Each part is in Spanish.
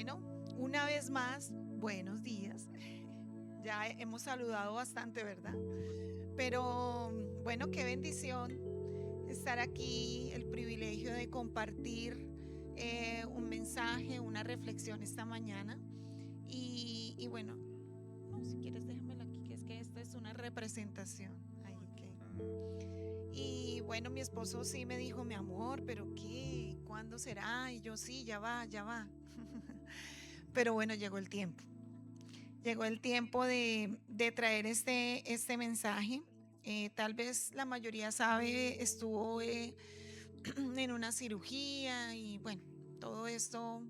Bueno, una vez más, buenos días. Ya hemos saludado bastante, ¿verdad? Pero bueno, qué bendición estar aquí, el privilegio de compartir un mensaje, una reflexión esta mañana. Y bueno, no, si quieres déjamelo aquí, que es que esta es una representación. Ahí que. Y bueno, mi esposo sí me dijo, mi amor, pero ¿qué? ¿Cuándo será? Y yo sí, ya va, ya va. Pero bueno, llegó el tiempo. Llegó el tiempo de traer este mensaje. Tal vez la mayoría sabe, estuvo en una cirugía y bueno, todo esto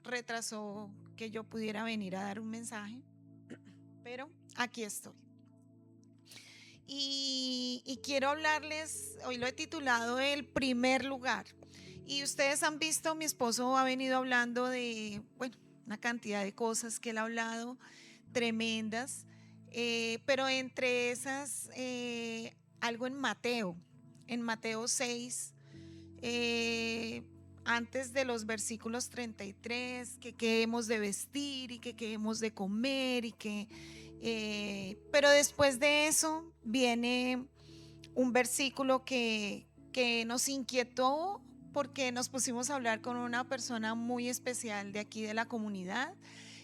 retrasó que yo pudiera venir a dar un mensaje, pero aquí estoy. Y quiero hablarles, hoy lo he titulado El primer lugar. Y ustedes han visto, mi esposo ha venido hablando de, bueno, una cantidad de cosas que él ha hablado, tremendas, pero entre esas, algo en Mateo 6, eh, antes de los versículos 33, que qué hemos de vestir y que qué hemos de comer y que, pero después de eso viene un versículo que nos inquietó porque nos pusimos a hablar con una persona muy especial de aquí de la comunidad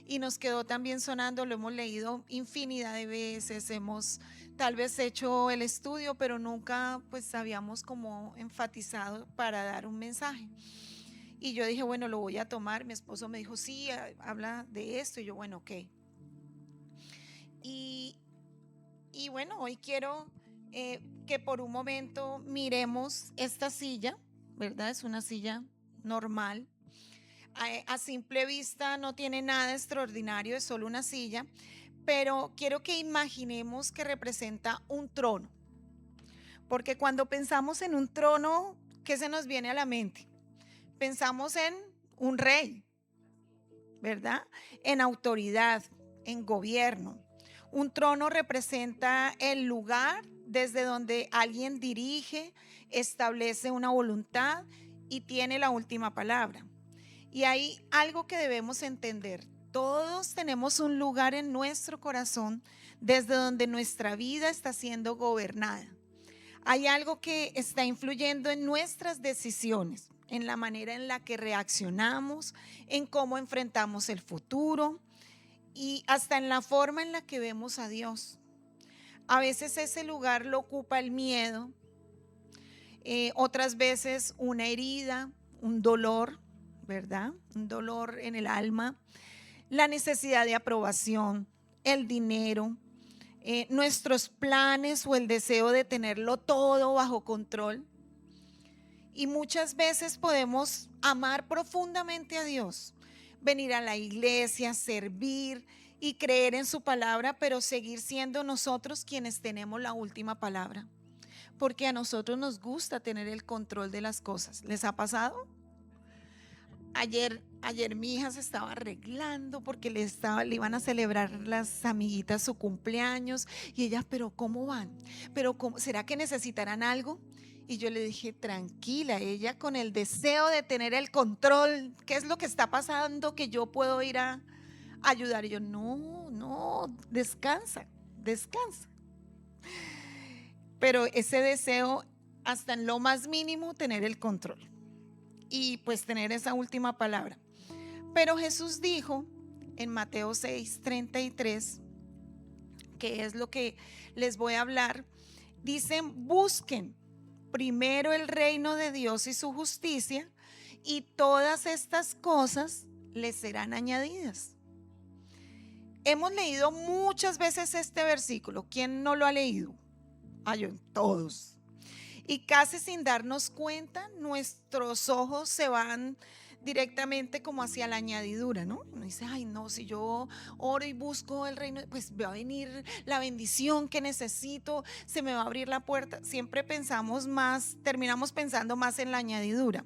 y nos quedó también sonando, lo hemos leído infinidad de veces, hemos tal vez hecho el estudio, pero nunca pues habíamos como enfatizado para dar un mensaje. Y yo dije, bueno, lo voy a tomar. Mi esposo me dijo, sí, habla de esto. Y yo, bueno, ok. Y, y bueno, hoy quiero que por un momento miremos esta silla, ¿verdad? Es una silla normal. A simple vista no tiene nada extraordinario, es solo una silla, pero quiero que imaginemos que representa un trono, porque cuando pensamos en un trono, ¿qué se nos viene a la mente? Pensamos en un rey, ¿verdad? En autoridad, en gobierno. Un trono representa el lugar desde donde alguien dirige, establece una voluntad y tiene la última palabra. Y hay algo que debemos entender. Todos tenemos un lugar en nuestro corazón desde donde nuestra vida está siendo gobernada. Hay algo que está influyendo en nuestras decisiones, en la manera en la que reaccionamos, en cómo enfrentamos el futuro y hasta en la forma en la que vemos a Dios. A veces ese lugar lo ocupa el miedo, otras veces una herida, un dolor, ¿verdad? Un dolor en el alma, la necesidad de aprobación, el dinero, nuestros planes o el deseo de tenerlo todo bajo control. Y muchas veces podemos amar profundamente a Dios, venir a la iglesia, servir y creer en su palabra, pero seguir siendo nosotros quienes tenemos la última palabra. Porque a nosotros nos gusta tener el control de las cosas. ¿Les ha pasado? Ayer mi hija se estaba arreglando porque le iban a celebrar las amiguitas su cumpleaños y ella, pero ¿cómo van? Pero ¿será que necesitarán algo? Y yo le dije, tranquila, ella con el deseo de tener el control, ¿qué es lo que está pasando que yo puedo ir a ayudar? Y yo, no, no, descansa, descansa. Pero ese deseo, hasta en lo más mínimo, tener el control y pues tener esa última palabra. Pero Jesús dijo en Mateo 6:33, que es lo que les voy a hablar, dicen, busquen primero el reino de Dios y su justicia y todas estas cosas les serán añadidas. Hemos leído muchas veces este versículo. ¿Quién no lo ha leído? Yo, todos. Y casi sin darnos cuenta, nuestros ojos se van directamente como hacia la añadidura, ¿no? Uno dice, ay no, si yo oro y busco el reino, pues va a venir la bendición que necesito, se me va a abrir la puerta. Siempre pensamos más, terminamos pensando más en la añadidura.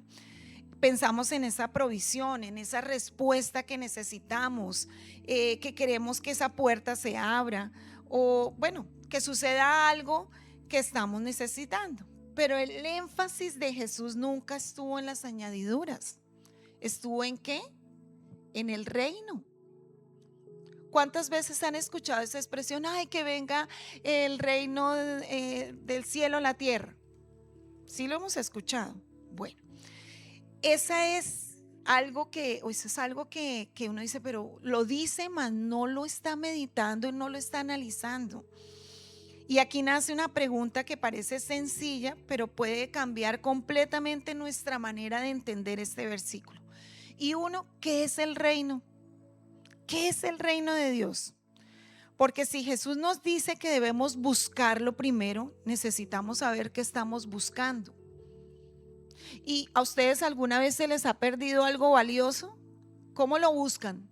Pensamos en esa provisión, en esa respuesta que necesitamos, que queremos que esa puerta se abra o bueno, que suceda algo que estamos necesitando. Pero el énfasis de Jesús nunca estuvo en las añadiduras. ¿Estuvo en qué? en el reino. ¿Cuántas veces han escuchado esa expresión? Ay, que venga el reino del cielo a la tierra. Sí lo hemos escuchado. Bueno, esa es algo que, o eso es algo que uno dice, pero lo dice, mas no lo está meditando y no lo está analizando. Y aquí nace una pregunta que parece sencilla, pero puede cambiar completamente nuestra manera de entender este versículo. Y uno, ¿qué es el reino? ¿Qué es el reino de Dios? Porque si Jesús nos dice que debemos buscarlo primero, necesitamos saber qué estamos buscando. ¿Y a ustedes alguna vez se les ha perdido algo valioso? ¿Cómo lo buscan?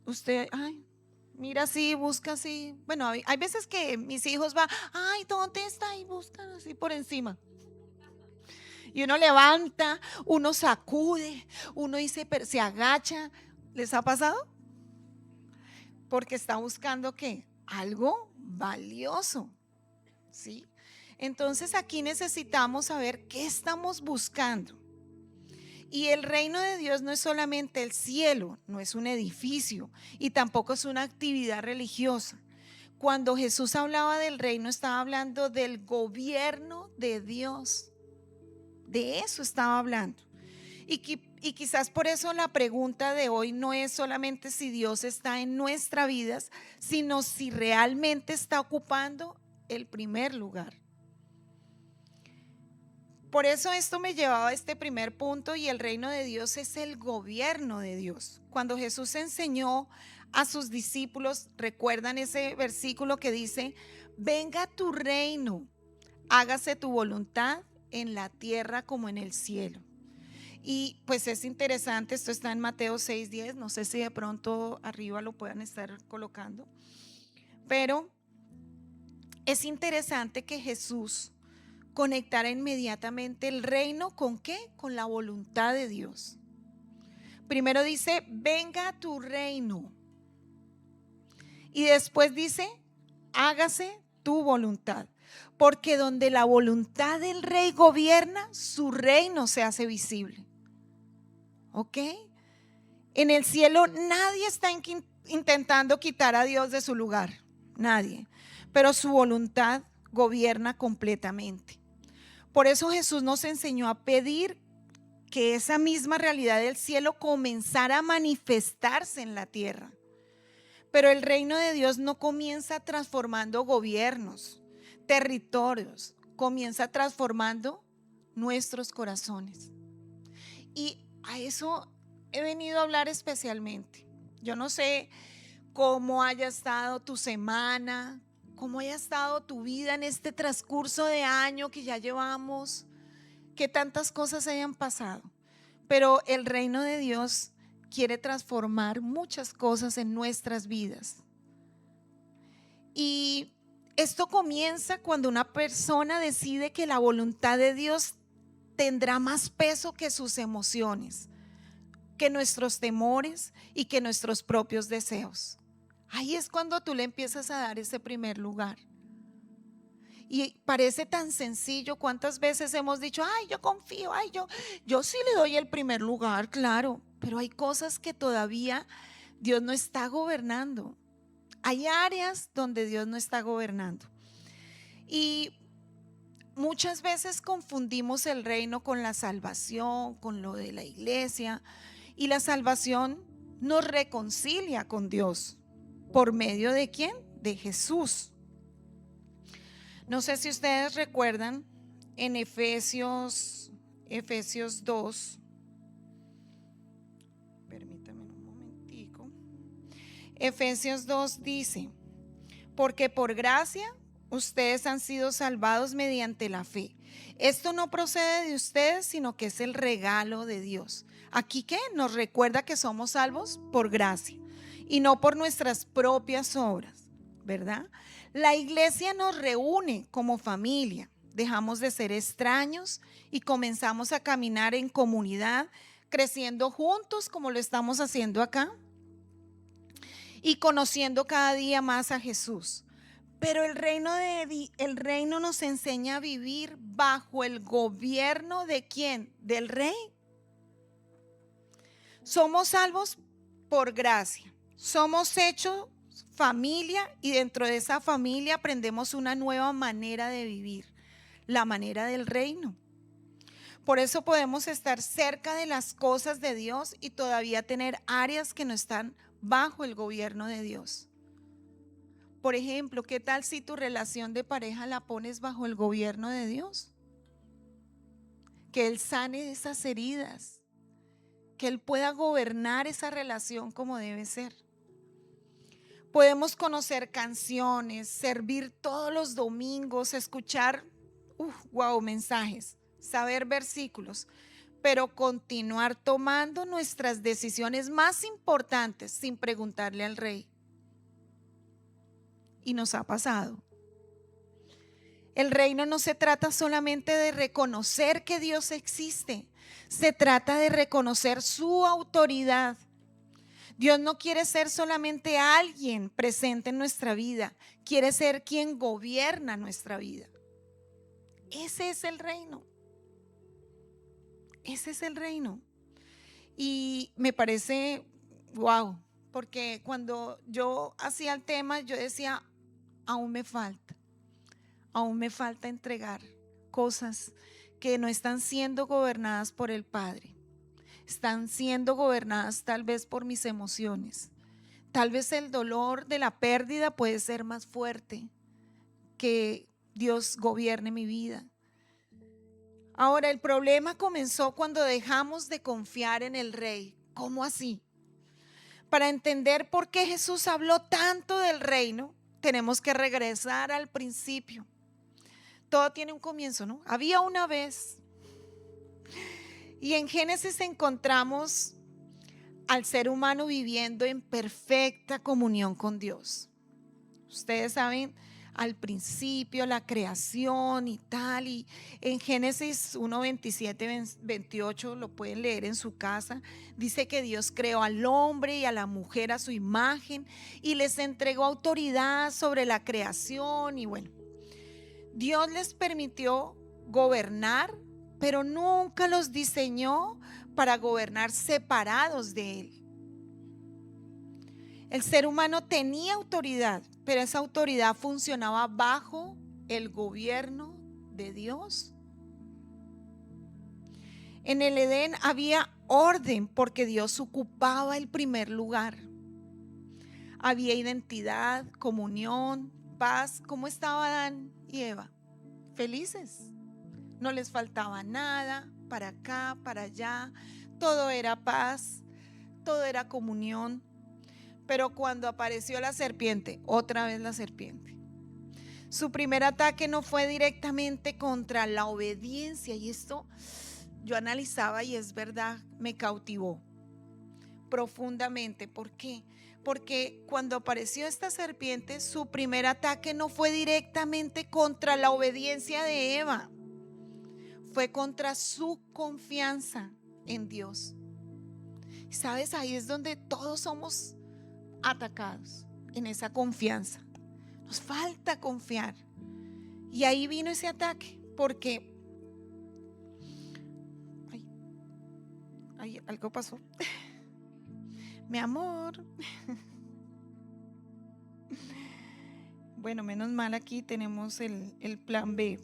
Usted, ay, mira así, busca así. Bueno, hay veces que mis hijos van, ay, ¿dónde está? Y buscan así por encima. Y uno levanta, uno sacude, uno dice, se agacha. ¿Les ha pasado? Porque está buscando ¿qué? Algo valioso, ¿sí? Entonces aquí necesitamos saber qué estamos buscando. Y el reino de Dios no es solamente el cielo, no es un edificio y tampoco es una actividad religiosa. Cuando Jesús hablaba del reino, estaba hablando del gobierno de Dios. De eso estaba hablando. Y quizás por eso la pregunta de hoy no es solamente si Dios está en nuestras vidas, sino si realmente está ocupando el primer lugar. Por eso esto me llevaba a este primer punto, y el reino de Dios es el gobierno de Dios. Cuando Jesús enseñó a sus discípulos, recuerdan ese versículo que dice, venga tu reino, hágase tu voluntad en la tierra como en el cielo. Y pues es interesante, esto está en Mateo 6:10, no sé si de pronto arriba lo puedan estar colocando, pero es interesante que Jesús conectara inmediatamente el reino ¿con qué? Con la voluntad de Dios. Primero dice, venga tu reino. Y después dice, hágase tu voluntad. Porque donde la voluntad del rey gobierna, su reino se hace visible. ¿Ok? En el cielo nadie está intentando quitar a Dios de su lugar. Nadie. Pero su voluntad gobierna completamente. Por eso Jesús nos enseñó a pedir que esa misma realidad del cielo comenzara a manifestarse en la tierra. Pero el reino de Dios no comienza transformando gobiernos, territorios, comienza transformando nuestros corazones. Y a eso he venido a hablar especialmente. Yo no sé cómo haya estado tu semana, cómo haya estado tu vida en este transcurso de año que ya llevamos, que tantas cosas hayan pasado, pero el reino de Dios quiere transformar muchas cosas en nuestras vidas. Y esto comienza cuando una persona decide que la voluntad de Dios tendrá más peso que sus emociones, que nuestros temores y que nuestros propios deseos. Ahí es cuando tú le empiezas a dar ese primer lugar. Y parece tan sencillo. ¿Cuántas veces hemos dicho, ay, yo confío, ay, yo sí le doy el primer lugar? Claro, pero hay cosas que todavía Dios no está gobernando. Hay áreas donde Dios no está gobernando. Y muchas veces confundimos el reino con la salvación, con lo de la iglesia. Y la salvación nos reconcilia con Dios. ¿Por medio de quién? De Jesús. No sé si ustedes recuerdan en Efesios 2. Permítanme un momentico. Efesios 2 dice, porque por gracia ustedes han sido salvados mediante la fe. Esto no procede de ustedes, sino que es el regalo de Dios. Aquí ¿qué? Nos recuerda que somos salvos por gracia y no por nuestras propias obras, ¿verdad? La iglesia nos reúne como familia, dejamos de ser extraños y comenzamos a caminar en comunidad, creciendo juntos como lo estamos haciendo acá y conociendo cada día más a Jesús. Pero el reino nos enseña a vivir bajo el gobierno ¿de quién? Del rey. Somos salvos por gracia. Somos hechos familia y dentro de esa familia aprendemos una nueva manera de vivir, la manera del reino. Por eso podemos estar cerca de las cosas de Dios y todavía tener áreas que no están bajo el gobierno de Dios. Por ejemplo, ¿qué tal si tu relación de pareja la pones bajo el gobierno de Dios? Que Él sane esas heridas, que Él pueda gobernar esa relación como debe ser. Podemos conocer canciones, servir todos los domingos, escuchar, mensajes, saber versículos, pero continuar tomando nuestras decisiones más importantes sin preguntarle al rey. Y nos ha pasado. El reino no se trata solamente de reconocer que Dios existe, se trata de reconocer su autoridad. Dios no quiere ser solamente alguien presente en nuestra vida, quiere ser quien gobierna nuestra vida. Ese es el reino. Ese es el reino. Y me parece, wow, porque cuando yo hacía el tema, yo decía, aún me falta entregar cosas que no están siendo gobernadas por el Padre. Están siendo gobernadas tal vez por mis emociones. Tal vez el dolor de la pérdida puede ser más fuerte que Dios gobierne mi vida. Ahora, el problema comenzó cuando dejamos de confiar en el Rey. ¿Cómo así? Para entender por qué Jesús habló tanto del reino, tenemos que regresar al principio. Todo tiene un comienzo, ¿no? Había una vez. Y en Génesis encontramos al ser humano viviendo en perfecta comunión con Dios. Ustedes saben, al principio, la creación y tal, y en Génesis 1, 27, 28, lo pueden leer en su casa, dice que Dios creó al hombre y a la mujer a su imagen y les entregó autoridad sobre la creación y bueno, Dios les permitió gobernar, pero nunca los diseñó para gobernar separados de Él. El ser humano tenía autoridad, pero esa autoridad funcionaba bajo el gobierno de Dios. En el Edén había orden porque Dios ocupaba el primer lugar. Había identidad, comunión, paz. ¿Cómo estaban Adán y Eva? Felices. No les faltaba nada, para acá, para allá. Todo era paz, todo era comunión. Pero cuando apareció la serpiente, otra vez la serpiente, su primer ataque no fue directamente contra la obediencia, y esto yo analizaba y es verdad, me cautivó profundamente. ¿Por qué? Porque cuando apareció esta serpiente, su primer ataque no fue directamente contra la obediencia de Eva, fue contra su confianza en Dios. ¿Sabes? Ahí es donde todos somos atacados, en esa confianza. Nos falta confiar. Y ahí vino ese ataque, porque algo pasó. Mi amor. Bueno, menos mal aquí tenemos el plan B.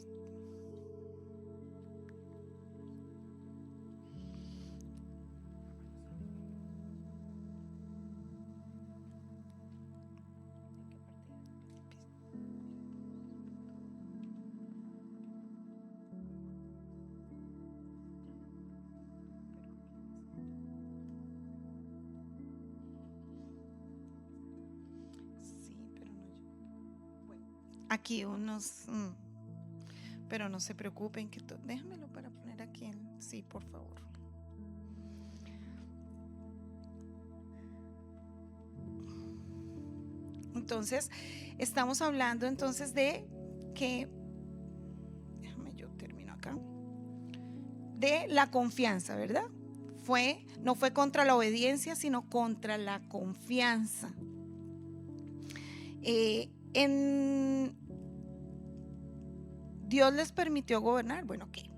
Aquí unos, pero no se preocupen que déjamelo para poner aquí, sí, por favor. Entonces, estamos hablando entonces de que, déjame yo termino acá, de la confianza, ¿verdad? No fue contra la obediencia, sino contra la confianza. Dios les permitió gobernar. Bueno, ¿qué?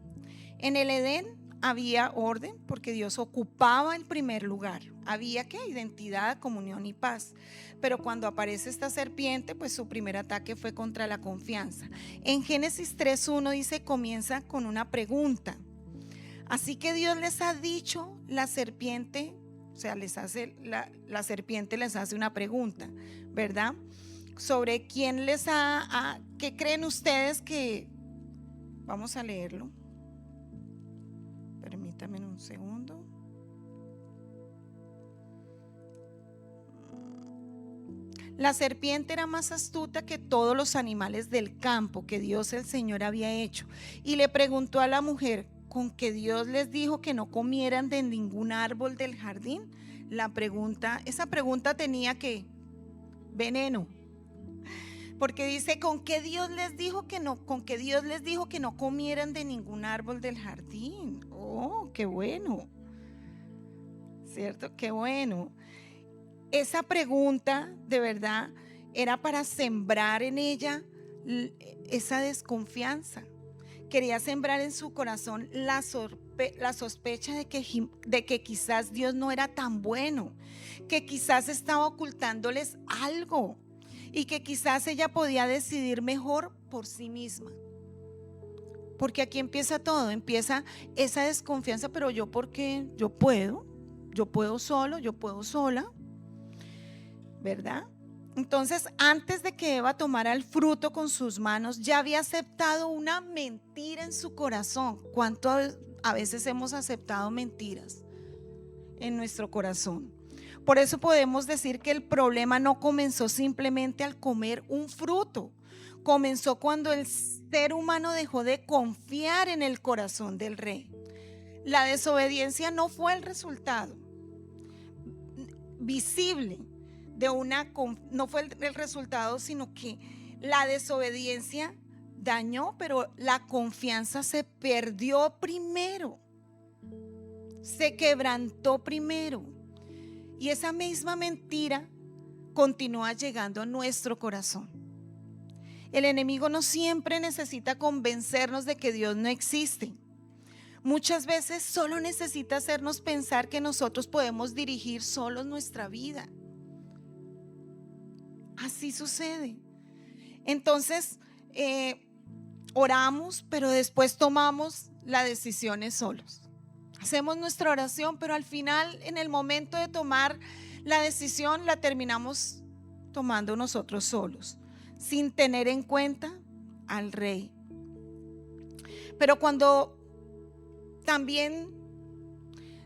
En el Edén había orden porque Dios ocupaba el primer lugar. Había ¿qué? Identidad, comunión y paz. Pero cuando aparece esta serpiente, pues su primer ataque fue contra la confianza. En Génesis 3:1 dice, comienza con una pregunta. Así que Dios les ha dicho, la serpiente, o sea, la serpiente les hace una pregunta, ¿verdad? Sobre quién ¿qué creen ustedes que? Vamos a leerlo. Permítame un segundo. La serpiente era más astuta que todos los animales del campo que Dios el Señor había hecho, y le preguntó a la mujer, ¿con que Dios les dijo que no comieran de ningún árbol del jardín? Esa pregunta tenía que veneno. Porque dice, ¿con qué Dios les dijo que no? Con que Dios les dijo que no comieran de ningún árbol del jardín. Oh, qué bueno. ¿Cierto? Qué bueno. Esa pregunta, de verdad, era para sembrar en ella esa desconfianza. Quería sembrar en su corazón la sospecha de que quizás Dios no era tan bueno, que quizás estaba ocultándoles algo y que quizás ella podía decidir mejor por sí misma. Porque aquí empieza todo, empieza esa desconfianza, pero yo, ¿por qué? Yo puedo solo, yo puedo sola, ¿verdad? Entonces, antes de que Eva tomara el fruto con sus manos, ya había aceptado una mentira en su corazón. ¿Cuánto a veces hemos aceptado mentiras en nuestro corazón? Por eso podemos decir que el problema no comenzó simplemente al comer un fruto. Comenzó cuando el ser humano dejó de confiar en el corazón del rey. La desobediencia no fue el resultado visible no fue el resultado, sino que la desobediencia dañó, pero la confianza se perdió primero, se quebrantó primero, y esa misma mentira continúa llegando a nuestro corazón. El enemigo no siempre necesita convencernos de que Dios no existe. Muchas veces solo necesita hacernos pensar que nosotros podemos dirigir solos nuestra vida. Así sucede. Entonces, oramos, pero después tomamos las decisiones solos. Hacemos nuestra oración, pero al final, en el momento de tomar la decisión, la terminamos tomando nosotros solos, sin tener en cuenta al Rey. Pero cuando también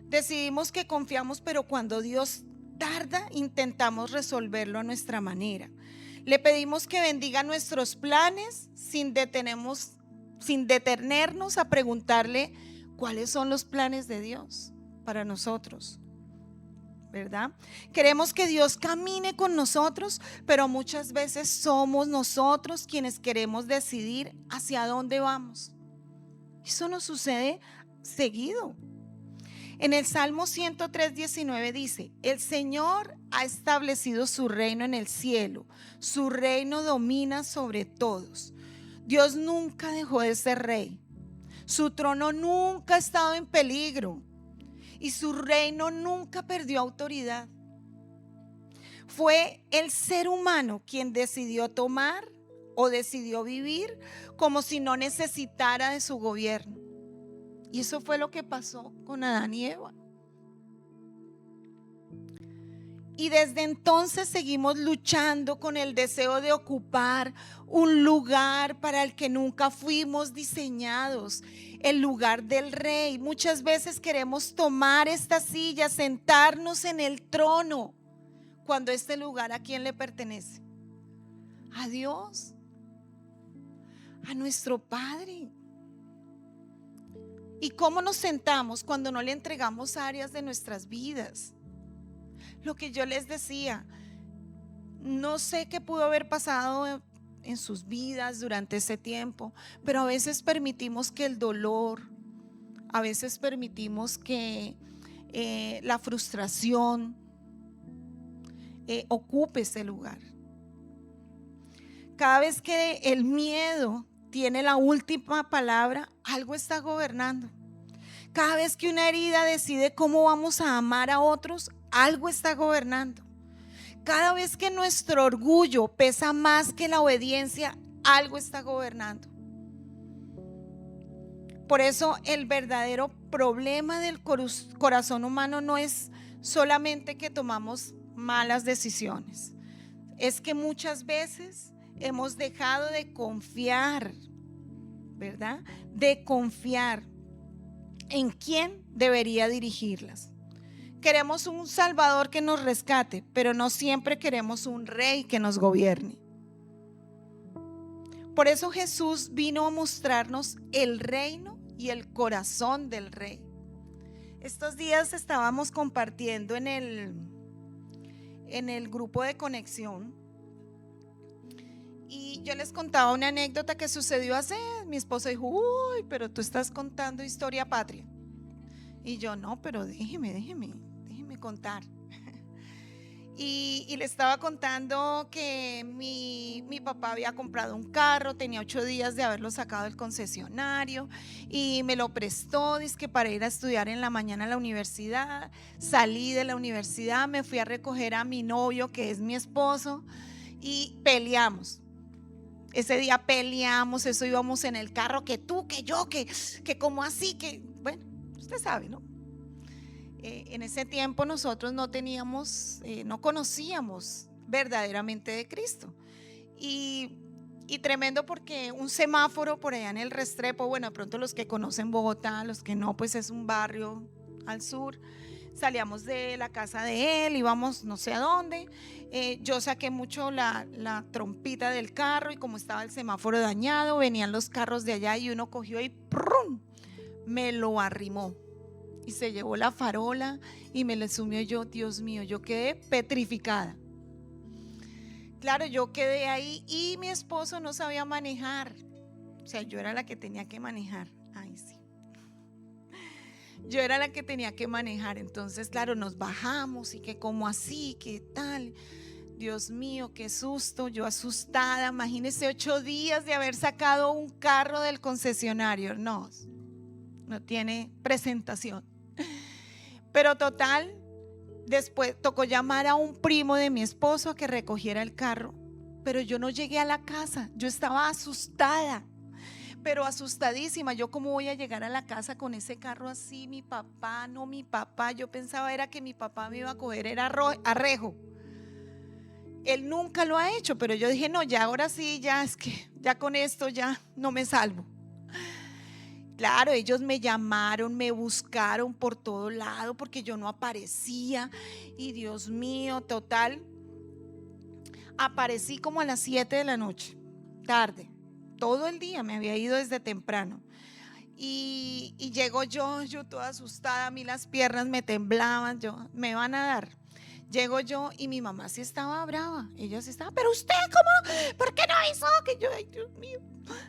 decidimos que confiamos, pero cuando Dios tarda, intentamos resolverlo a nuestra manera. Le pedimos que bendiga nuestros planes sin detenernos a preguntarle cuáles son los planes de Dios para nosotros, ¿verdad? Queremos que Dios camine con nosotros, pero muchas veces somos nosotros quienes queremos decidir hacia dónde vamos. Eso nos sucede seguido. En el Salmo 103:19 dice, el Señor ha establecido su reino en el cielo, su reino domina sobre todos. Dios nunca dejó de ser rey, su trono nunca ha estado en peligro y su reino nunca perdió autoridad. Fue el ser humano quien decidió tomar o decidió vivir como si no necesitara de su gobierno. Y eso fue lo que pasó con Adán y Eva. Y desde entonces seguimos luchando con el deseo de ocupar un lugar para el que nunca fuimos diseñados, el lugar del rey. Muchas veces queremos tomar esta silla, sentarnos en el trono, cuando este lugar, ¿a quién le pertenece? A Dios, a nuestro Padre. ¿Y cómo nos sentamos cuando no le entregamos áreas de nuestras vidas? Lo que yo les decía, no sé qué pudo haber pasado en sus vidas durante ese tiempo, pero a veces permitimos que el dolor, a veces permitimos que la frustración ocupe ese lugar. Cada vez que el miedo tiene la última palabra, algo está gobernando. Cada vez que una herida decide cómo vamos a amar a otros, algo está gobernando. Cada vez que nuestro orgullo pesa más que la obediencia, algo está gobernando. Por eso el verdadero problema del corazón humano no es solamente que tomamos malas decisiones. Es que muchas veces hemos dejado de confiar, ¿verdad? De confiar en quién debería dirigirlas. Queremos un Salvador que nos rescate, pero no siempre queremos un rey que nos gobierne. Por eso Jesús vino a mostrarnos el reino y el corazón del rey. Estos días estábamos compartiendo en el grupo de conexión y yo les contaba una anécdota que sucedió hace. Mi esposo dijo: uy, pero tú estás contando historia patria. Y yo: no, pero déjeme contar. Y le estaba contando que mi papá había comprado un carro, tenía 8 días de haberlo sacado del concesionario y me lo prestó, dizque para ir a estudiar en la mañana a la universidad. Salí de la universidad, me fui a recoger a mi novio, que es mi esposo, y peleamos. Ese día peleamos, eso íbamos en el carro, que tú, que yo, que como así, que bueno, usted sabe, ¿no? En ese tiempo nosotros no teníamos, no conocíamos verdaderamente de Cristo. Y tremendo, porque un semáforo por allá en el Restrepo, bueno, de pronto los que conocen Bogotá, los que no, pues es un barrio al sur. Salíamos de la casa de él, íbamos no sé a dónde. Yo saqué mucho la trompita del carro y como estaba el semáforo dañado, venían los carros de allá y uno cogió y ¡prum!, me lo arrimó. Y se llevó la farola y me le sumió. Yo, Dios mío, yo quedé petrificada. Claro, yo quedé ahí y mi esposo no sabía manejar. O sea, yo era la que tenía que manejar. Ay, sí. Yo era la que tenía que manejar. Entonces, claro, nos bajamos y que como así, que tal. Dios mío, qué susto. Yo asustada. Imagínense 8 días de haber sacado un carro del concesionario. No tiene presentación. Pero total, después tocó llamar a un primo de mi esposo a que recogiera el carro. Pero yo no llegué a la casa, yo estaba asustada, pero asustadísima. Yo cómo voy a llegar a la casa con ese carro así, mi papá, no mi papá. Yo pensaba era que mi papá me iba a coger, era arrejo. Él nunca lo ha hecho, pero yo dije: no, ya ahora sí, ya es que ya con esto ya no me salvo. Claro, ellos me llamaron, me buscaron por todo lado porque yo no aparecía. Y Dios mío, total, aparecí como a las 7 de la noche, tarde. Todo el día me había ido desde temprano. Y llego yo toda asustada, a mí las piernas me temblaban, me van a dar. Llego yo y mi mamá sí estaba brava, ella sí estaba: pero usted, ¿cómo no? ¿Por qué no hizo? Que yo, ay, Dios mío.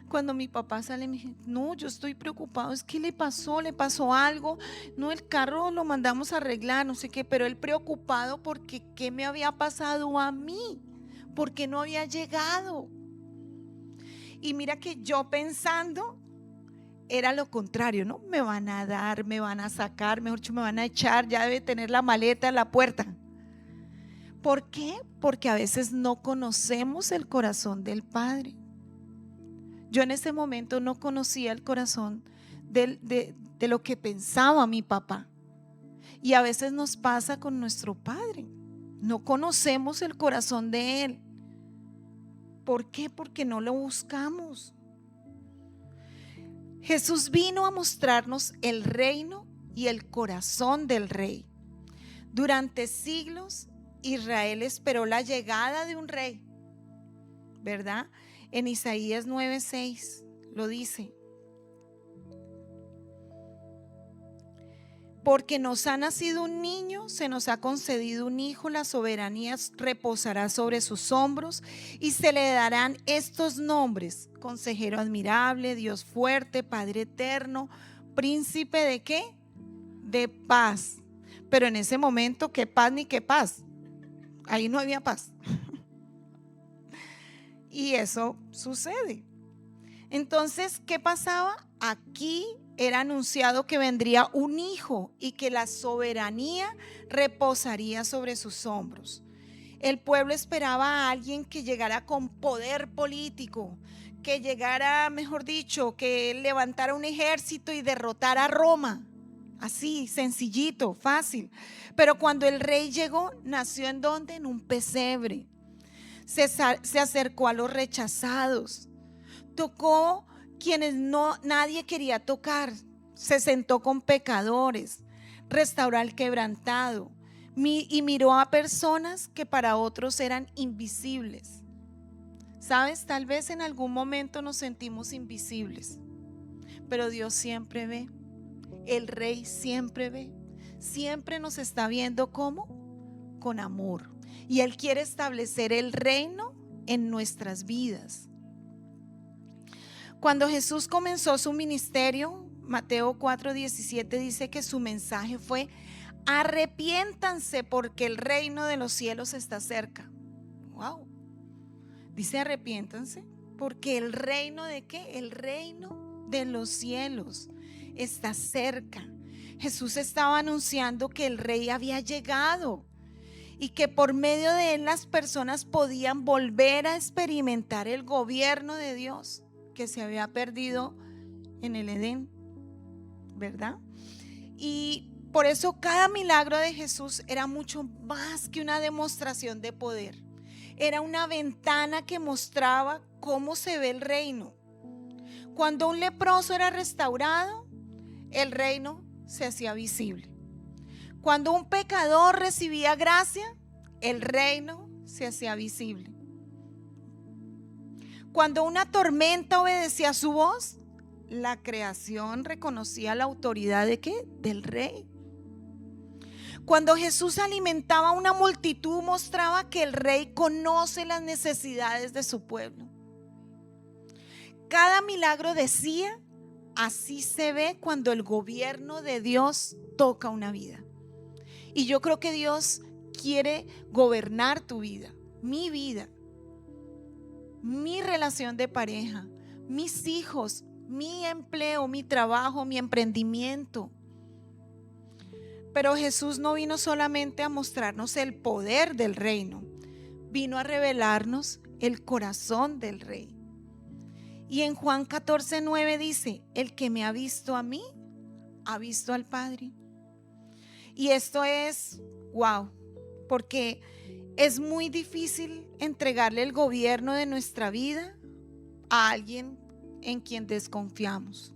Cuando mi papá sale, me dice: no, yo estoy preocupado, es que le pasó algo. No, el carro lo mandamos a arreglar, no sé qué, pero él preocupado porque qué me había pasado a mí, porque no había llegado. Y mira que yo pensando era lo contrario, ¿no? Me van a dar, me van a sacar, mejor dicho, me van a echar, ya debe tener la maleta en la puerta. ¿Por qué? Porque a veces no conocemos el corazón del Padre. Yo en ese momento no conocía el corazón de lo que pensaba mi papá. Y a veces nos pasa con nuestro Padre. No conocemos el corazón de Él. ¿Por qué? Porque no lo buscamos. Jesús vino a mostrarnos el reino y el corazón del rey. Durante siglos Israel esperó la llegada de un rey, ¿verdad? En Isaías 9:6 lo dice: porque nos ha nacido un niño, se nos ha concedido un hijo, la soberanía reposará sobre sus hombros y se le darán estos nombres: Consejero admirable, Dios fuerte, Padre eterno, Príncipe ¿de qué? De paz. Pero en ese momento, ¿qué paz ni qué paz? Ahí no había paz. Y eso sucede. Entonces, ¿qué pasaba? Aquí era anunciado que vendría un hijo y que la soberanía reposaría sobre sus hombros. El pueblo esperaba a alguien que llegara con poder político, que llegara, mejor dicho, que levantara un ejército y derrotara a Roma. Así, sencillito, fácil. Pero cuando el rey llegó, nació ¿en dónde? En un pesebre. Se acercó a los rechazados. Tocó quienes nadie quería tocar. Se sentó con pecadores. Restauró al quebrantado. Y miró a personas que para otros eran invisibles. ¿Sabes? Tal vez en algún momento nos sentimos invisibles, pero Dios siempre ve. El Rey siempre ve. Siempre nos está viendo. ¿Cómo? Con amor. Y Él quiere establecer el reino en nuestras vidas. Cuando Jesús comenzó su ministerio, Mateo 4:17 dice que su mensaje fue: arrepiéntanse porque el reino de los cielos está cerca. Wow. Dice arrepiéntanse porque el reino ¿de qué? El reino de los cielos está cerca. Jesús estaba anunciando que el rey había llegado y que por medio de él las personas podían volver a experimentar el gobierno de Dios que se había perdido en el Edén, ¿verdad? Y por eso cada milagro de Jesús era mucho más que una demostración de poder. Era una ventana que mostraba cómo se ve el reino. Cuando un leproso era restaurado, el reino se hacía visible. Cuando un pecador recibía gracia, el reino se hacía visible. Cuando una tormenta obedecía su voz, la creación reconocía la autoridad ¿de qué? Del rey. Cuando Jesús alimentaba a una multitud, mostraba que el rey conoce las necesidades de su pueblo. Cada milagro decía: así se ve cuando el gobierno de Dios toca una vida. Y yo creo que Dios quiere gobernar tu vida, mi vida, mi relación de pareja, mis hijos, mi empleo, mi trabajo, mi emprendimiento. Pero Jesús no vino solamente a mostrarnos el poder del reino, vino a revelarnos el corazón del rey. Y en Juan 14:9 dice: el que me ha visto a mí, ha visto al Padre. Y esto es wow, porque es muy difícil entregarle el gobierno de nuestra vida a alguien en quien desconfiamos.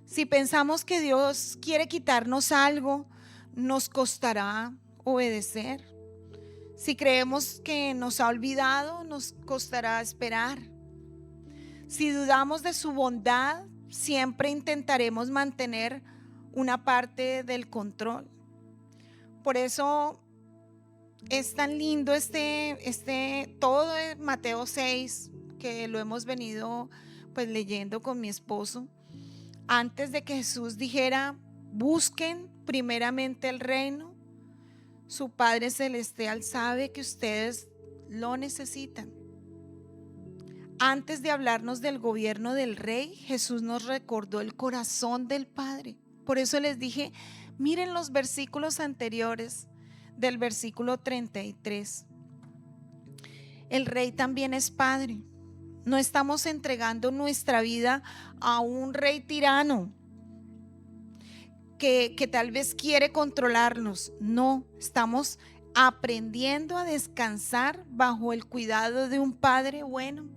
Si pensamos que Dios quiere quitarnos algo, nos costará obedecer. Si creemos que nos ha olvidado, nos costará esperar. Si dudamos de su bondad, siempre intentaremos mantener una parte del control. Por eso es tan lindo todo de Mateo 6, que lo hemos venido pues leyendo con mi esposo. Antes de que Jesús dijera: busquen primeramente el reino, su Padre Celestial sabe que ustedes lo necesitan. Antes de hablarnos del gobierno del rey, Jesús nos recordó el corazón del Padre. Por eso les dije, miren los versículos anteriores del versículo 33. El rey también es Padre. No estamos entregando nuestra vida a un rey tirano que tal vez quiere controlarnos. No, estamos aprendiendo a descansar bajo el cuidado de un Padre bueno.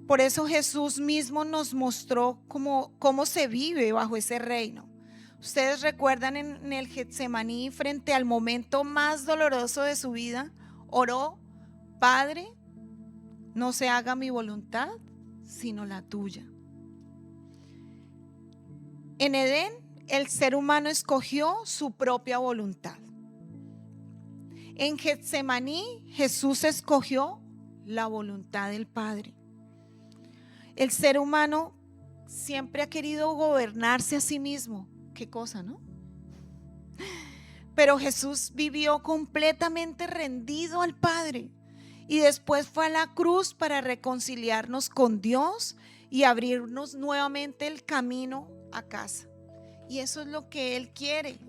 Por eso Jesús mismo nos mostró cómo se vive bajo ese reino. Ustedes recuerdan en el Getsemaní, frente al momento más doloroso de su vida, oró: Padre, no se haga mi voluntad, sino la tuya. En Edén, el ser humano escogió su propia voluntad. En Getsemaní, Jesús escogió la voluntad del Padre. El ser humano siempre ha querido gobernarse a sí mismo. Qué cosa, ¿no? Pero Jesús vivió completamente rendido al Padre y después fue a la cruz para reconciliarnos con Dios y abrirnos nuevamente el camino a casa. Y eso es lo que Él quiere,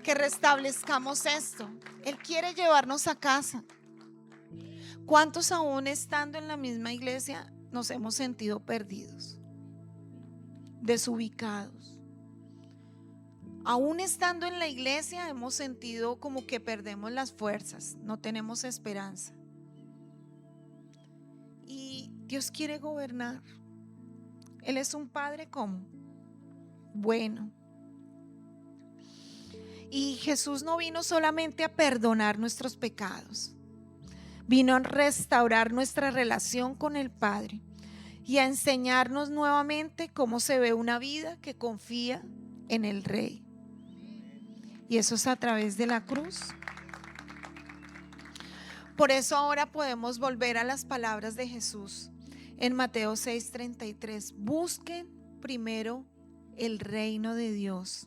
que restablezcamos esto. Él quiere llevarnos a casa. ¿Cuántos aún estando en la misma iglesia nos hemos sentido perdidos, desubicados? Aún estando en la iglesia hemos sentido como que perdemos las fuerzas, no tenemos esperanza. Y Dios quiere gobernar. Él es un Padre como bueno. Y Jesús no vino solamente a perdonar nuestros pecados, vino a restaurar nuestra relación con el Padre y a enseñarnos nuevamente cómo se ve una vida que confía en el Rey. Y eso es a través de la cruz. Por eso ahora podemos volver a las palabras de Jesús en Mateo 6:33. Busquen primero el reino de Dios.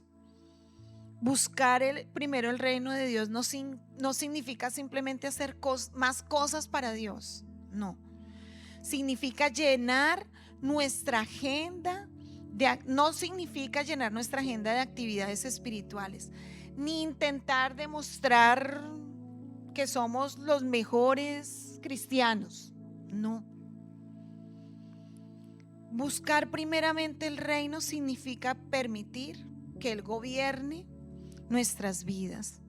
Buscar primero el reino de Dios no significa simplemente hacer más cosas para Dios. No. Significa llenar nuestra agenda. No significa llenar nuestra agenda de actividades espirituales, ni intentar demostrar que somos los mejores cristianos. No. Buscar primeramente el reino significa permitir que Él gobierne nuestras vidas.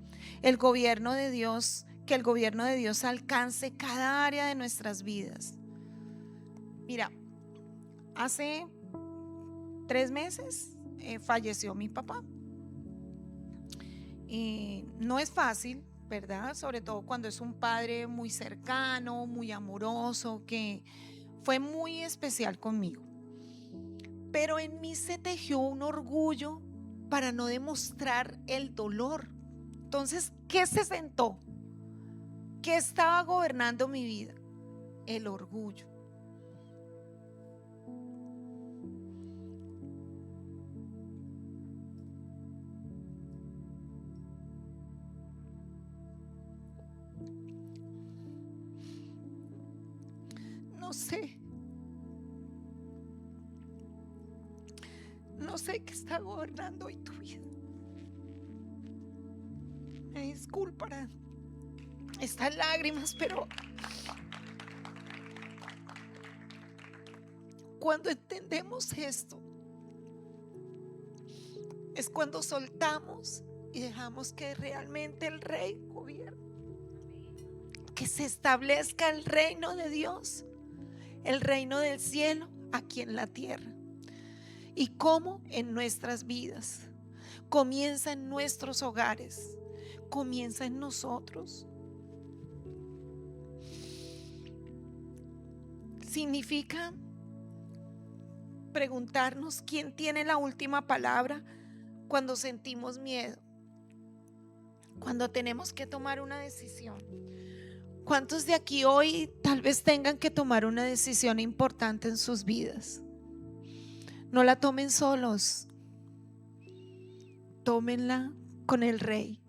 El gobierno de Dios, que el gobierno de Dios alcance cada área de nuestras vidas. Mira, hace 3 meses falleció mi papá. Y no es fácil, ¿verdad? Sobre todo cuando es un padre muy cercano, muy amoroso, que fue muy especial conmigo. Pero en mí se tejió un orgullo para no demostrar el dolor. Entonces, ¿qué se sentó? ¿Qué estaba gobernando mi vida? El orgullo. No sé qué está gobernando hoy tu vida. Me disculparán estas lágrimas, pero cuando entendemos esto, es cuando soltamos y dejamos que realmente el Rey gobierne. Que se establezca el reino de Dios, el reino del cielo aquí en la tierra. Y cómo en nuestras vidas comienza en nuestros hogares, comienza en nosotros. Significa preguntarnos quién tiene la última palabra cuando sentimos miedo, cuando tenemos que tomar una decisión. ¿Cuántos de aquí hoy tal vez tengan que tomar una decisión importante en sus vidas? No la tomen solos, tómenla con el Rey.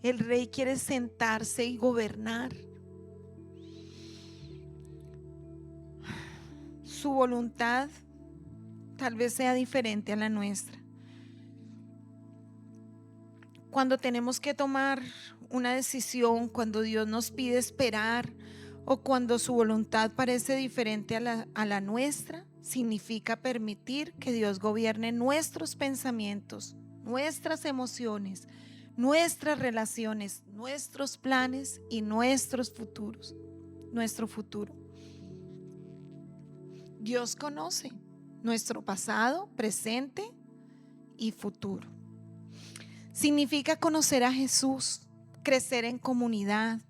El Rey quiere sentarse y gobernar. Su voluntad tal vez sea diferente a la nuestra. Cuando tenemos que tomar una decisión, cuando Dios nos pide esperar o cuando su voluntad parece diferente a la nuestra, significa permitir que Dios gobierne nuestros pensamientos, nuestras emociones, nuestras relaciones, nuestros planes y nuestros futuros, nuestro futuro. Dios conoce nuestro pasado, presente y futuro. Significa conocer a Jesús, crecer en comunidad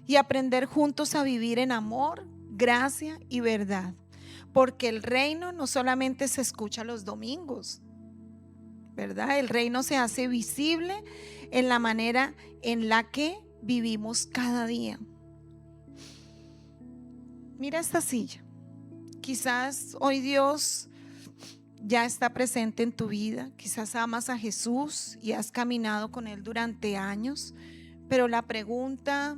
y aprender juntos a vivir en amor, gracia y verdad. Porque el reino no solamente se escucha los domingos, ¿verdad? El reino se hace visible en la manera en la que vivimos cada día. Mira esta silla. Quizás hoy Dios ya está presente en tu vida. Quizás amas a Jesús y has caminado con Él durante años, pero la pregunta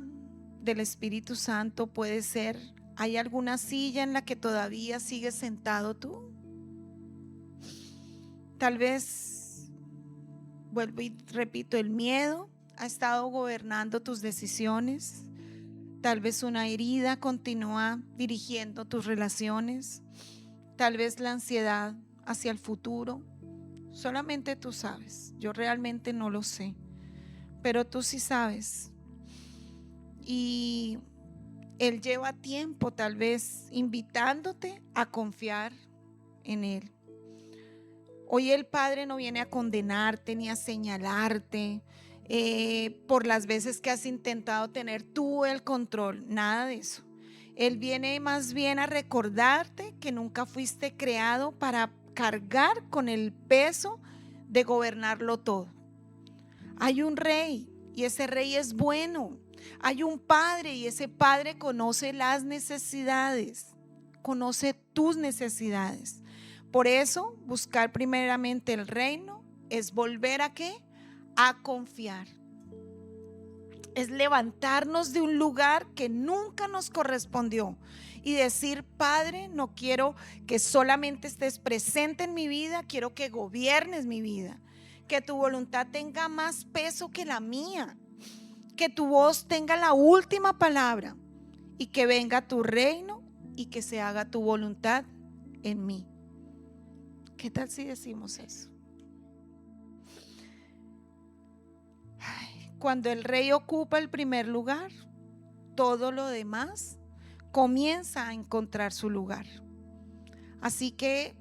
del Espíritu Santo puede ser: ¿Hay alguna silla en la que todavía sigues sentado tú? Tal vez, vuelvo y repito, el miedo ha estado gobernando tus decisiones. Tal vez una herida continúa dirigiendo tus relaciones. Tal vez la ansiedad hacia el futuro. Solamente tú sabes. Yo realmente no lo sé. Pero tú sí sabes. Y Él lleva tiempo tal vez invitándote a confiar en Él. Hoy el Padre no viene a condenarte ni a señalarte por las veces que has intentado tener tú el control, nada de eso. Él viene más bien a recordarte que nunca fuiste creado para cargar con el peso de gobernarlo todo. Hay un rey y ese rey es bueno. Hay un padre y ese padre conoce las necesidades, conoce tus necesidades. Por eso, buscar primeramente el reino es volver ¿a qué? A confiar. Es levantarnos de un lugar que nunca nos correspondió y decir: Padre, no quiero que solamente estés presente en mi vida, quiero que gobiernes mi vida, que tu voluntad tenga más peso que la mía, que tu voz tenga la última palabra y que venga tu reino y que se haga tu voluntad en mí. ¿Qué tal si decimos eso? Cuando el rey ocupa el primer lugar, todo lo demás comienza a encontrar su lugar. Así que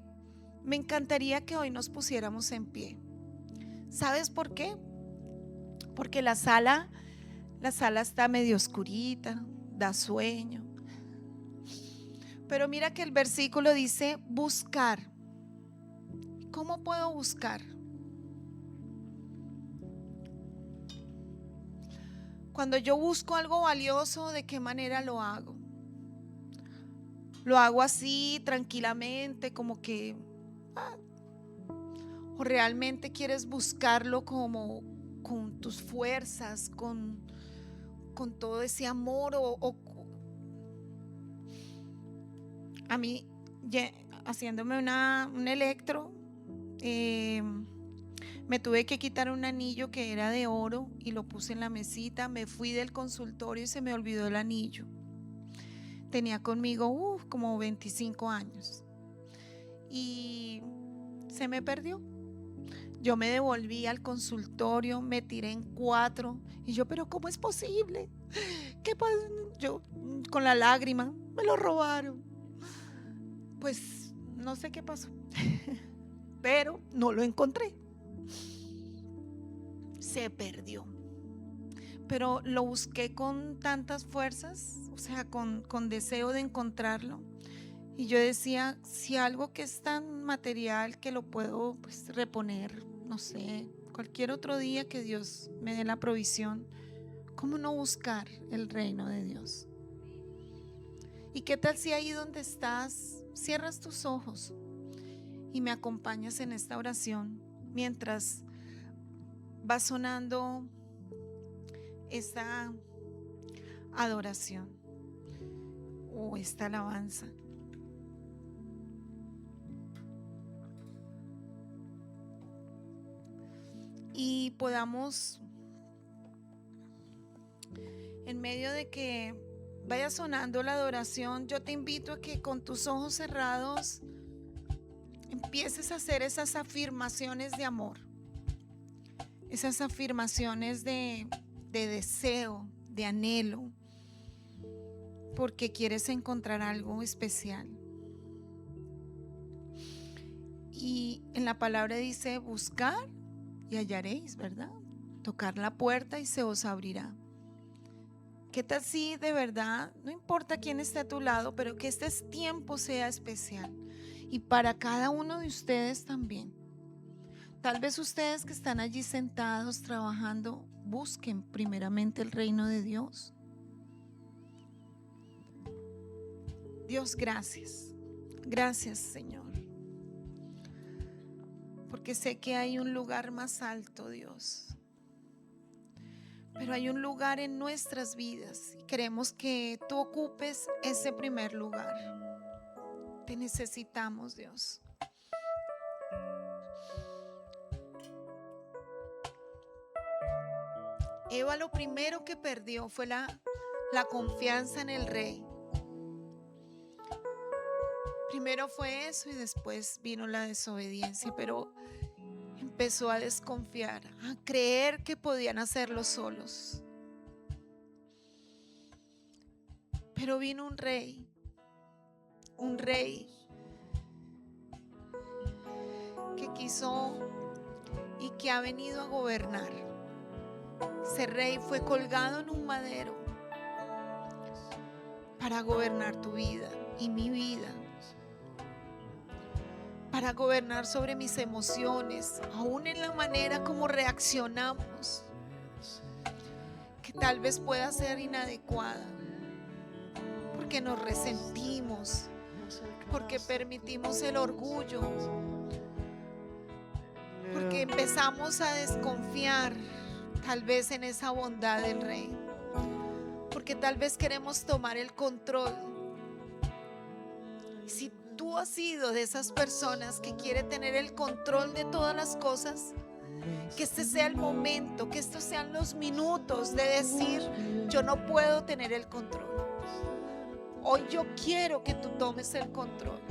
me encantaría que hoy nos pusiéramos en pie. ¿Sabes por qué? Porque la sala está medio oscurita, da sueño. Pero mira que el versículo dice buscar. ¿Cómo puedo buscar? Cuando yo busco algo valioso, ¿de qué manera lo hago? Lo hago así, tranquilamente, como que... ¿O realmente quieres buscarlo como con tus fuerzas, con todo ese amor? A mí, haciéndome un electro, me tuve que quitar un anillo que era de oro y lo puse en la mesita. Me fui del consultorio y se me olvidó el anillo. Tenía conmigo como 25 años y se me perdió. Yo me devolví al consultorio, me tiré en 4 y yo, pero ¿cómo es posible? ¿Qué pasa? Yo con la lágrima, me lo robaron. Pues no sé qué pasó, pero no lo encontré. Se perdió. Pero lo busqué con tantas fuerzas, o sea, con deseo de encontrarlo. Y yo decía, si algo que es tan material que lo puedo pues reponer, no sé, cualquier otro día que Dios me dé la provisión, ¿cómo no buscar el reino de Dios? ¿Y qué tal si ahí donde estás cierras tus ojos y me acompañas en esta oración mientras va sonando esta adoración o esta alabanza? Y podamos, en medio de que vaya sonando la adoración, yo te invito a que con tus ojos cerrados empieces a hacer esas afirmaciones de amor, esas afirmaciones de deseo, de anhelo, porque quieres encontrar algo especial. Y en la palabra dice: buscar y hallaréis, ¿verdad? Tocar la puerta y se os abrirá. ¿Qué tal si de verdad, no importa quién esté a tu lado, pero que este tiempo sea especial? Y para cada uno de ustedes también. Tal vez ustedes que están allí sentados trabajando, busquen primeramente el reino de Dios. Dios, gracias. Gracias, Señor. Porque sé que hay un lugar más alto, Dios. pero hay un lugar en nuestras vidas y queremos que tú ocupes ese primer lugar. Te necesitamos, Dios. Eva lo primero que perdió fue la confianza en el rey. Primero fue eso y después vino la desobediencia, pero empezó a desconfiar, a creer que podían hacerlo solos. Pero vino un rey que quiso y que ha venido a gobernar. Ese rey fue colgado en un madero para gobernar tu vida y mi vida, para gobernar sobre mis emociones, aún en la manera como reaccionamos, que tal vez pueda ser inadecuada, porque nos resentimos, porque permitimos el orgullo, porque empezamos a desconfiar tal vez en esa bondad del rey, porque tal vez queremos tomar el control. Si tú has sido de esas personas que quiere tener el control de todas las cosas, que este sea el momento, que estos sean los minutos de decir: yo no puedo tener el control. Hoy yo quiero que tú tomes el control.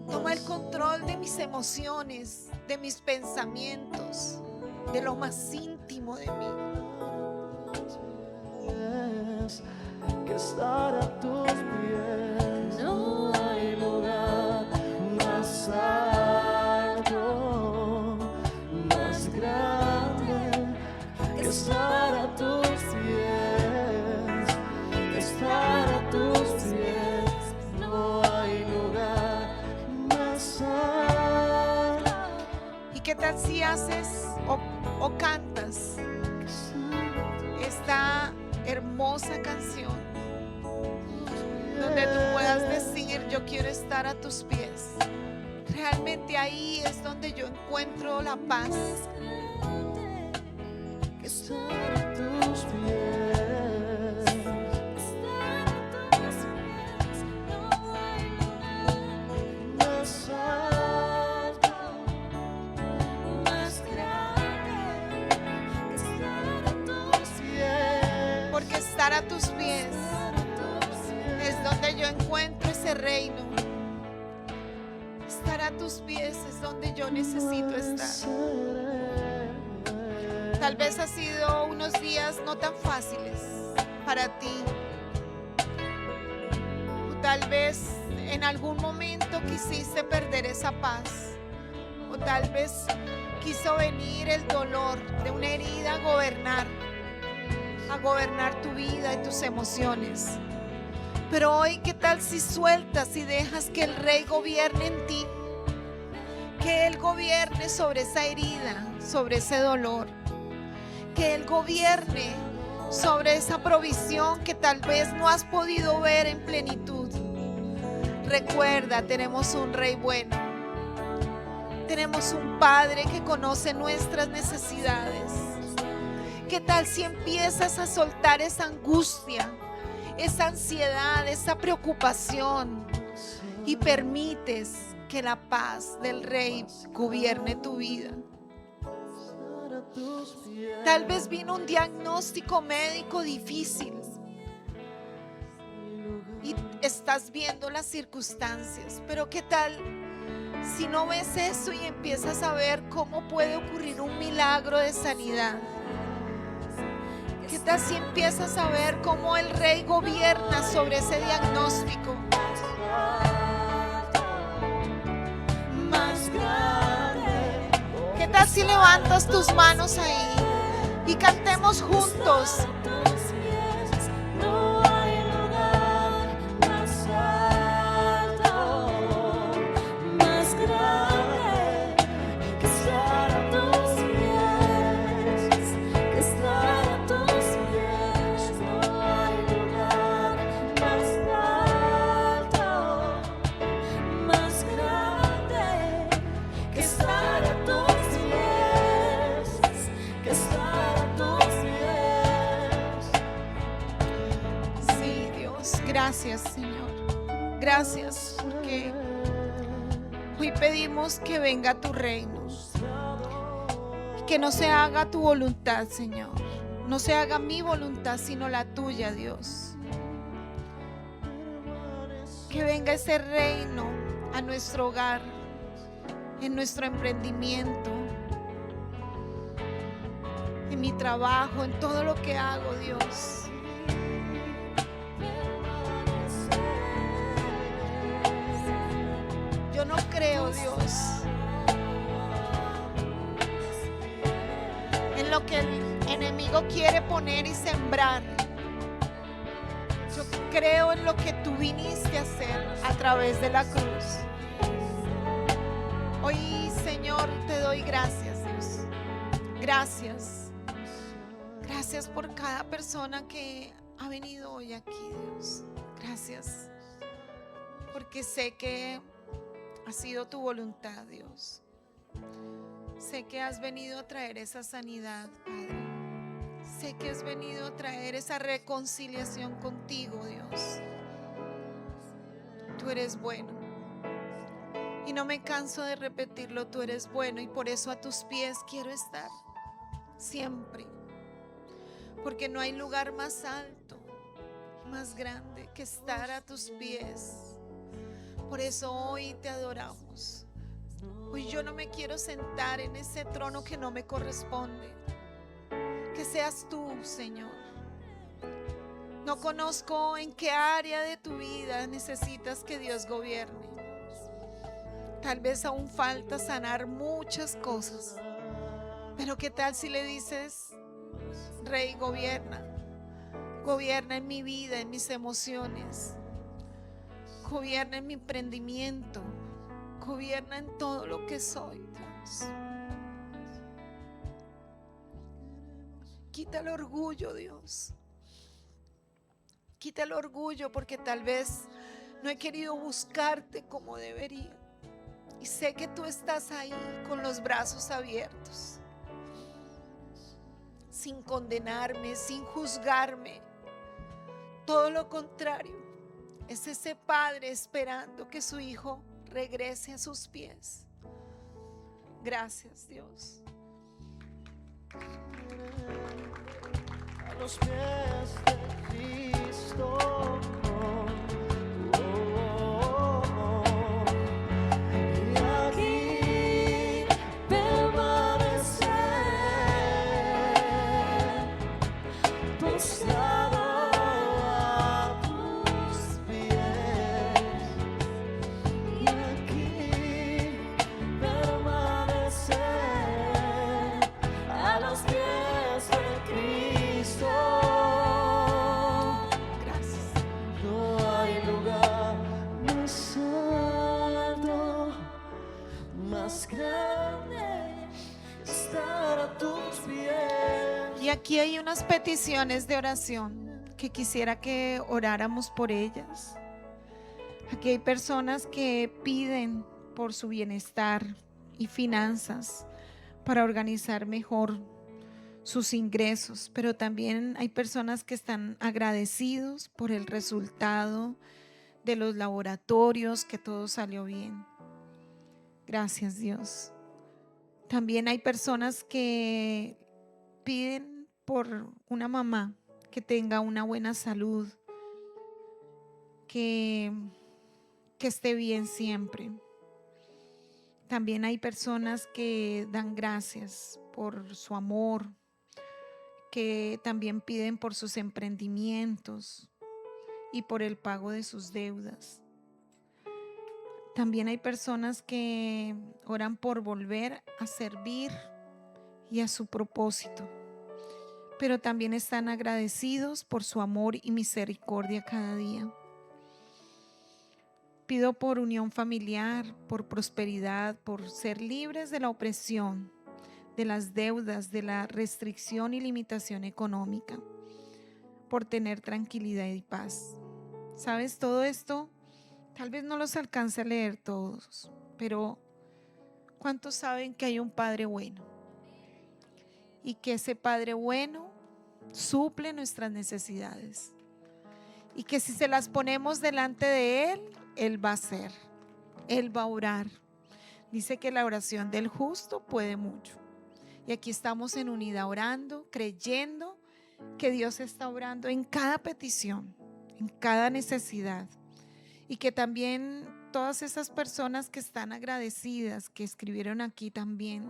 Toma el control de mis emociones, de mis pensamientos, de lo más íntimo de mí. Que estar a tus pies, no hay lugar más alto, más grande que estar a tus pies, que estar a tus pies, no hay lugar más alto. ¿Y qué tal si haces o cantas esta hermosa canción donde tú puedas decir: yo quiero estar a tus pies? Realmente ahí es donde yo encuentro la paz. Que estar a tus pies, más alto, más grande, que estar a tus pies, Porque estar a tus pies es donde yo encuentro ese reino. Estar a tus pies es donde yo necesito estar. Tal vez ha sido unos días no tan fáciles para ti. O tal vez en algún momento quisiste perder esa paz. O tal vez quiso venir el dolor de una herida a gobernar tu vida y tus emociones. Pero hoy, ¿qué tal si sueltas y dejas que el Rey gobierne en ti? Que Él gobierne sobre esa herida, sobre ese dolor. Que Él gobierne sobre esa provisión que tal vez no has podido ver en plenitud. Recuerda, tenemos un Rey bueno. Tenemos un Padre que conoce nuestras necesidades. ¿Qué tal si empiezas a soltar esa angustia, esa ansiedad, esa preocupación y permites que la paz del Rey gobierne tu vida? Tal vez vino un diagnóstico médico difícil y estás viendo las circunstancias, pero ¿qué tal si no ves eso y empiezas a ver cómo puede ocurrir un milagro de sanidad? ¿Qué tal si empiezas a ver cómo el Rey gobierna sobre ese diagnóstico? más grande. ¿Qué tal si levantas tus manos ahí y cantemos juntos? No hay lugar más alto, más grande que estar a tus pies, que estar a tus pies. No hay lugar más alto, más grande que estar a tus pies, que estar a tus pies. Gracias, Señor. Gracias porque hoy pedimos que venga tu reino. Que no se haga tu voluntad, Señor. No se haga mi voluntad, sino la tuya, Dios. Que venga ese reino a nuestro hogar, en nuestro emprendimiento, en mi trabajo, en todo lo que hago, Dios. Yo no creo, Dios, en lo que el enemigo quiere poner y sembrar. Yo creo en lo que tú viniste a hacer a través de la cruz. Hoy, Señor, te doy gracias, Dios. Gracias. Gracias por cada persona que ha venido hoy aquí, Dios. Gracias. Porque sé que ha sido tu voluntad, Dios. Sé que has venido a traer esa sanidad, Padre. Sé que has venido a traer esa reconciliación contigo, Dios. Tú eres bueno. Y no me canso de repetirlo, tú eres bueno. Y por eso a tus pies quiero estar siempre. Porque no hay lugar más alto y más grande que estar a tus pies. Por eso hoy te adoramos. Hoy yo no me quiero sentar en ese trono que no me corresponde. Que seas tú, Señor. No conozco en qué área de tu vida necesitas que Dios gobierne. Tal vez aún falta sanar muchas cosas. Pero ¿qué tal si le dices: Rey, gobierna? Gobierna en mi vida, en mis emociones. Gobierna en mi emprendimiento. Gobierna en todo lo que soy, Dios. Quita el orgullo, Dios. Quita el orgullo porque tal vez no he querido buscarte como debería. Y sé que tú estás ahí con los brazos abiertos. Sin condenarme, sin juzgarme. Todo lo contrario. Es ese padre esperando que su hijo regrese a sus pies. Gracias, Dios. A los pies de Cristo. Y aquí permanecer postrado a tus pies. Y aquí permanecer a los pies de Cristo. Gracias. No hay lugar más alto, más grande que estar a tus pies. Y aquí hay unas peticiones de oración que quisiera que oráramos por ellas. Aquí hay personas que piden por su bienestar y finanzas para organizar mejor sus ingresos, pero también hay personas que están agradecidos por el resultado de los laboratorios, que todo salió bien. Gracias, Dios. También hay personas que piden por una mamá que tenga una buena salud, que esté bien siempre. También hay personas que dan gracias por su amor, que también piden por sus emprendimientos y por el pago de sus deudas. También hay personas que oran por volver a servir y a su propósito, pero también están agradecidos por su amor y misericordia cada día. Pido por unión familiar, por prosperidad, por ser libres de la opresión, de las deudas, de la restricción y limitación económica, por tener tranquilidad y paz. ¿Sabes? Todo esto, tal vez no los alcance a leer todos, pero ¿cuántos saben que hay un Padre bueno? Y que ese Padre bueno suple nuestras necesidades. y que si se las ponemos delante de Él, Él va a hacer, Él va a orar. Dice que la oración del justo puede mucho. Y aquí estamos en unidad orando, creyendo que Dios está orando en cada petición, en cada necesidad. Y que también todas esas personas que están agradecidas, que escribieron aquí también,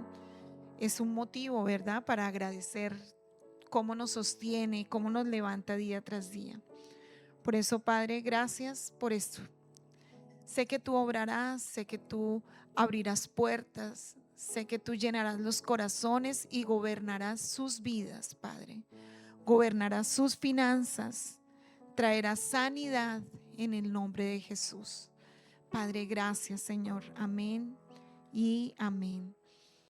es un motivo, ¿verdad?, para agradecer cómo nos sostiene, cómo nos levanta día tras día. Por eso, Padre, gracias por esto. Sé que tú obrarás, sé que tú abrirás puertas, sé que tú llenarás los corazones y gobernarás sus vidas, Padre. Gobernarás sus finanzas, traerás sanidad en el nombre de Jesús. Padre, gracias, Señor. Amén y amén.